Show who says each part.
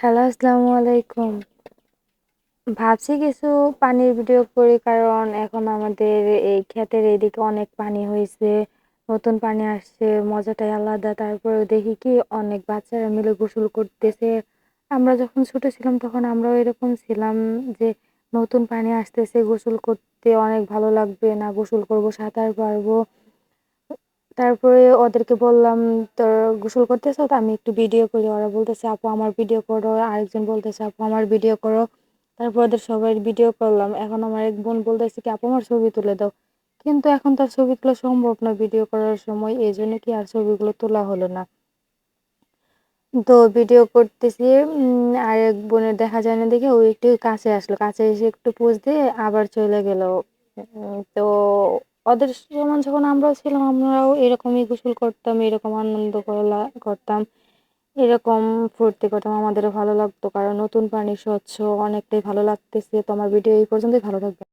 Speaker 1: Hello, আসসালামু আলাইকুম। ভাবছি কিছু পানির ভিডিও করি কারণ এখন আমাদের এই ক্ষেতের এইদিকে অনেক পানি হইছে। নতুন পানি আসছে, মজাটাই আলাদা। তারপরেও দেখি কি অনেক বাচ্চারা মিলে গোসল করতেছে। আমরা যখন ছোট ছিলাম তখন আমরাও এরকম ছিলাম যে নতুন পানি আসতেছে গোসল করতে অনেক ভালো লাগবে, না গোসল করবো, সাঁতার পারবো। তারপরে ওদেরকে বললাম, তোর গোসল করতেছো তো আমি একটু ভিডিও করি। ওরা বলতেছে আপু আমার ভিডিও করো, আরেকজন বলতেছে আপু আমার ভিডিও করো। তারপর ওদের সবাই ভিডিও করলাম। এখন আমার এক বোন বলতেছে কি আপু আমার ছবি তুলে দাও, কিন্তু এখন তার ছবি তোলা সম্ভব না ভিডিও করার সময়, এই জন্য কি আর ছবিগুলো তোলা হলো না। তো ভিডিও করতেছি, আরেক বোনের দেখা যায় না দেখে ও একটু কাছে আসলো, কাছে এসে একটু পোজ দিয়ে আবার চলে গেল। তো ওদের সমান যখন আমরাও ছিলাম আমরাও এরকমই গোসল করতাম, এরকম আনন্দ করতাম, এরকম ফুর্তি করতাম, আমাদেরও ভালো লাগতো কারণ নতুন পানি স্বচ্ছ অনেকটাই ভালো লাগতেছে। তো আমার ভিডিও এই পর্যন্তই, ভালো থাকবে।